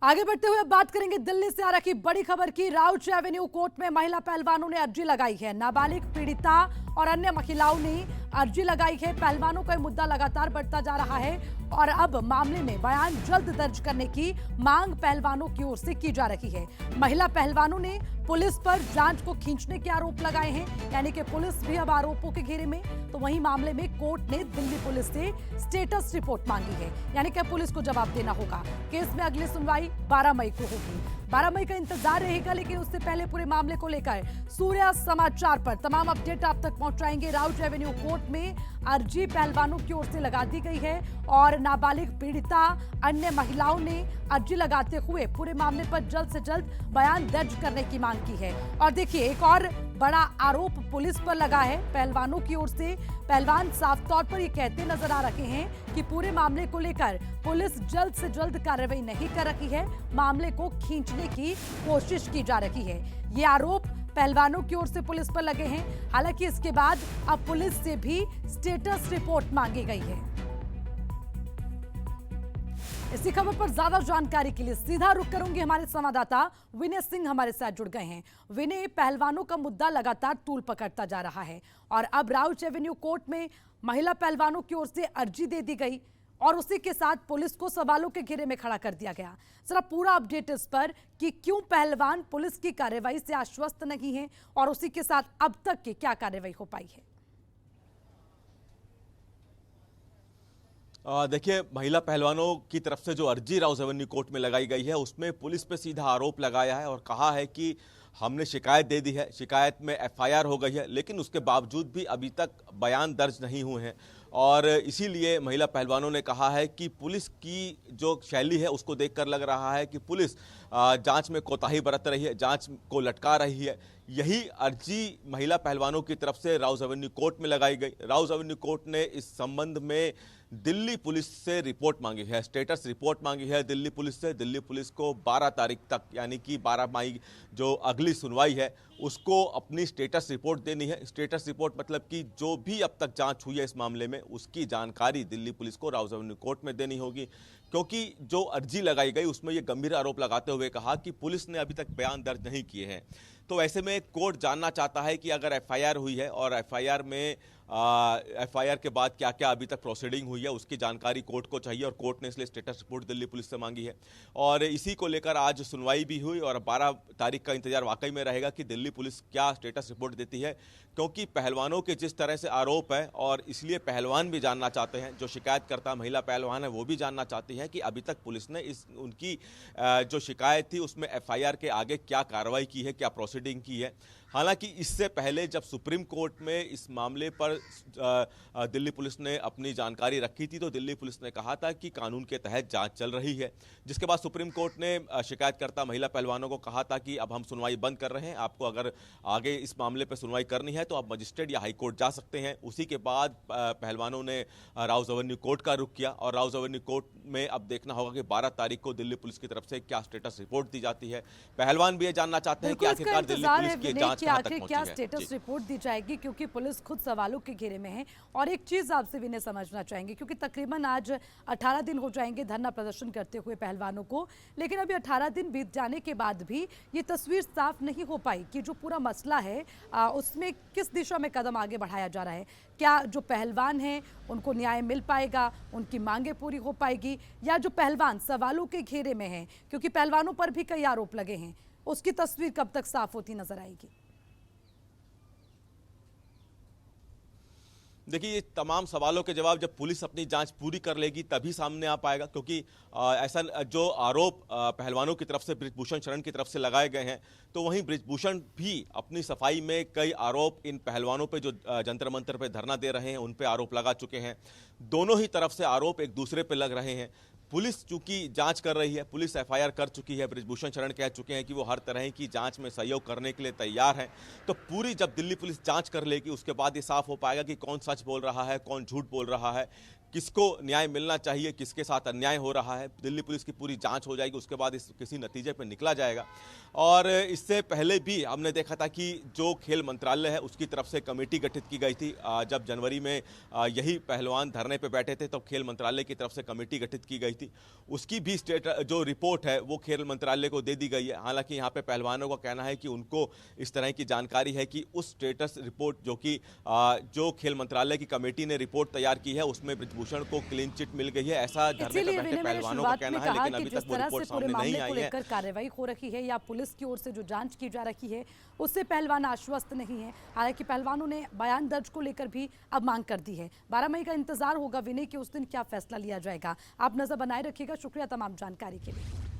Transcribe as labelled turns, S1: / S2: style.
S1: आगे बढ़ते हुए अब बात करेंगे दिल्ली से आ रही बड़ी खबर की। राउच एवेन्यू कोर्ट में महिला पहलवानों ने अर्जी लगाई है। नाबालिग पीड़िता और अन्य महिलाओं ने अर्जी लगाई है। पहलवानों का मुद्दा लगातार बढ़ता जा रहा है और अब मामले में बयान जल्द दर्ज करने की मांग पहलवानों की ओर से की जा रही है। महिला पहलवानों ने पुलिस पर जांच को खींचने के आरोप लगाए हैं, यानी कि पुलिस भी अब आरोपों के घेरे में। तो वहीं मामले में कोर्ट ने दिल्ली पुलिस से स्टेटस रिपोर्ट मांगी है, यानी कि पुलिस को जवाब देना होगा। केस में अगली सुनवाई 12 मई को होगी। 12 मई का इंतजार रहेगा, लेकिन उससे पहले पूरे मामले को लेकर सूर्या समाचार पर तमाम अपडेट आप तक पहुंचाएंगे। राउच एवेन्यू कोर्ट में अर्जी पहलवानों की ओर से लगा दी गई है और नाबालिग पीड़िता अन्य महिलाओं ने अर्जी लगाते हुए पूरे मामले पर जल्द से जल्द बयान दर्ज करने की मांग की है। और देखिए, एक और बड़ा आरोप पुलिस पर लगा है पहलवानों की ओर से। पहलवान साफ तौर पर ये कहते नजर आ रहे हैं कि पूरे मामले को लेकर पुलिस जल्द से जल्द कार्रवाई नहीं कर रही है, मामले को खींचने की कोशिश की जा रही है। ये आरोप पहलवानों की ओर से पुलिस पर लगे हैं। हालांकि इसके बाद अब पुलिस से भी स्टेटस रिपोर्ट मांगी गई है। इसी खबर पर ज्यादा जानकारी के लिए सीधा रुख करूंगी, हमारे संवाददाता विनय सिंह हमारे साथ जुड़ गए हैं। विनय, पहलवानों का मुद्दा लगातार तूल पकड़ता जा रहा है और अब राउच एवेन्यू कोर्ट में महिला पहलवानों की ओर से अर्जी दे दी गई और उसी के साथ पुलिस को सवालों के घेरे में खड़ा कर दिया गया। जरा पूरा अपडेट इस पर कि क्यों पहलवान पुलिस की कार्रवाई से आश्वस्त नहीं है और उसी के साथ अब तक की क्या कार्रवाई हो पाई है।
S2: देखिए, महिला पहलवानों की तरफ से जो अर्जी राउस एवेन्यू कोर्ट में लगाई गई है उसमें पुलिस पे सीधा आरोप लगाया है और कहा है कि हमने शिकायत दे दी है, शिकायत में एफआईआर हो गई है, लेकिन उसके बावजूद भी अभी तक बयान दर्ज नहीं हुए हैं। और इसीलिए महिला पहलवानों ने कहा है कि पुलिस की जो शैली है उसको देखकर लग रहा है कि पुलिस जांच में कोताही बरत रही है, जांच को लटका रही है। यही अर्जी महिला पहलवानों की तरफ से राउस एवेन्यू कोर्ट में लगाई गई। राउस एवेन्यू कोर्ट ने इस संबंध में दिल्ली पुलिस से रिपोर्ट मांगी है, स्टेटस रिपोर्ट मांगी है दिल्ली पुलिस से। दिल्ली पुलिस को 12 तारीख तक, यानी कि 12 मई जो अगली सुनवाई है, उसको अपनी स्टेटस रिपोर्ट देनी है। स्टेटस रिपोर्ट मतलब कि जो भी अब तक जांच हुई है इस मामले में उसकी जानकारी दिल्ली पुलिस को राउस एवेन्यू कोर्ट में देनी होगी, क्योंकि जो अर्जी लगाई गई उसमें ये गंभीर आरोप लगाते हुए कहा कि पुलिस ने अभी तक बयान दर्ज नहीं किए हैं। तो ऐसे में कोर्ट जानना चाहता है कि अगर एफआईआर हुई है और एफआईआर में एफआईआर के बाद क्या क्या अभी तक प्रोसीडिंग हुई है उसकी जानकारी कोर्ट को चाहिए और कोर्ट ने इसलिए स्टेटस रिपोर्ट दिल्ली पुलिस से मांगी है। और इसी को लेकर आज सुनवाई भी हुई और 12 तारीख का इंतजार वाकई में रहेगा कि दिल्ली पुलिस क्या स्टेटस रिपोर्ट देती है, क्योंकि पहलवानों के जिस तरह से आरोप है और इसलिए पहलवान भी जानना चाहते हैं, जो शिकायतकर्ता महिला पहलवान है वो भी जानना चाहती हैं कि अभी तक पुलिस ने उनकी जो शिकायत थी उसमें एफआईआर के आगे क्या कार्रवाई की है, क्या प्रोसीडिंग की है। हालांकि इससे पहले जब सुप्रीम कोर्ट में इस मामले पर दिल्ली पुलिस ने अपनी जानकारी रखी थी तो दिल्ली पुलिस ने कहा था कि कानून के तहत जांच चल रही है, जिसके बाद सुप्रीम कोर्ट ने शिकायतकर्ता महिला पहलवानों को कहा था कि अब हम सुनवाई बंद कर रहे हैं, आपको अगर आगे इस मामले पर सुनवाई करनी है तो आप मजिस्ट्रेट या हाई कोर्ट जा सकते हैं। उसी के बाद पहलवानों ने राउस एवेन्यू कोर्ट का रुख किया और राउस एवेन्यू कोर्ट में अब देखना होगा कि 12 तारीख को दिल्ली पुलिस की तरफ से क्या स्टेटस रिपोर्ट दी जाती है। पहलवान भी ये जानना चाहते हैं कि आखिरकार दिल्ली पुलिस की जांच
S1: आखिर क्या स्टेटस रिपोर्ट दी जाएगी, क्योंकि पुलिस खुद सवालों के घेरे में है। और एक चीज आपसे विनय समझना चाहेंगे, क्योंकि तकरीबन आज 18 दिन हो जाएंगे धरना प्रदर्शन करते हुए पहलवानों को, लेकिन अभी 18 दिन बीत जाने के बाद भी ये तस्वीर साफ नहीं हो पाई कि जो पूरा मसला है उसमें किस दिशा में कदम आगे बढ़ाया जा रहा है। क्या जो पहलवान हैं उनको न्याय मिल पाएगा, उनकी मांगे पूरी हो पाएगी, या जो पहलवान सवालों के घेरे में हैं, क्योंकि पहलवानों पर भी कई आरोप लगे हैं, उसकी तस्वीर कब तक साफ होती नजर आएगी।
S2: देखिए, ये तमाम सवालों के जवाब जब पुलिस अपनी जांच पूरी कर लेगी तभी सामने आ पाएगा, क्योंकि ऐसा जो आरोप पहलवानों की तरफ से बृजभूषण शरण की तरफ से लगाए गए हैं, तो वहीं बृजभूषण भी अपनी सफाई में कई आरोप इन पहलवानों पे जो जंतर मंतर पे धरना दे रहे हैं उन पे आरोप लगा चुके हैं। दोनों ही तरफ से आरोप एक दूसरे पे लग रहे हैं। पुलिस चूंकि जांच कर रही है, पुलिस एफआईआर कर चुकी है, बृजभूषण शरण कह चुके हैं कि वो हर तरह की जांच में सहयोग करने के लिए तैयार है। तो पूरी जब दिल्ली पुलिस जांच कर लेगी उसके बाद ये साफ हो पाएगा कि कौन सच बोल रहा है, कौन झूठ बोल रहा है, किसको न्याय मिलना चाहिए, किसके साथ अन्याय हो रहा है। दिल्ली पुलिस की पूरी जांच हो जाएगी, उसके बाद इस किसी नतीजे पर निकला जाएगा। और इससे पहले भी हमने देखा था कि जो खेल मंत्रालय है उसकी तरफ से कमेटी गठित की गई थी। जब जनवरी में यही पहलवान धरने पे बैठे थे तब खेल मंत्रालय की तरफ से कमेटी गठित की गई थी। उसकी भी जो रिपोर्ट है वो खेल मंत्रालय को दे दी गई है। हालांकि यहाँ पे पहलवानों का कहना है कि उनको इस तरह की जानकारी है कि उस स्टेटस रिपोर्ट जो खेल मंत्रालय की कमेटी ने रिपोर्ट तैयार की है उसमें ब्रिजभूषण को क्लीन चिट मिल गई है, ऐसा धरने पे बैठे पहलवानों का कहना है। लेकिन अभी तक वो रिपोर्ट सामने नहीं आई है।
S1: कार्रवाई हो रही है या पुलिस की ओर से जो जांच की जा रही है उससे पहलवान आश्वस्त नहीं है। हालांकि पहलवानों ने बयान दर्ज को लेकर भी अब मांग कर दी है। 12 मई का इंतजार होगा विनय कि उस दिन क्या फैसला लिया जाएगा। आप नजर बनाए रखिएगा। शुक्रिया तमाम जानकारी के लिए।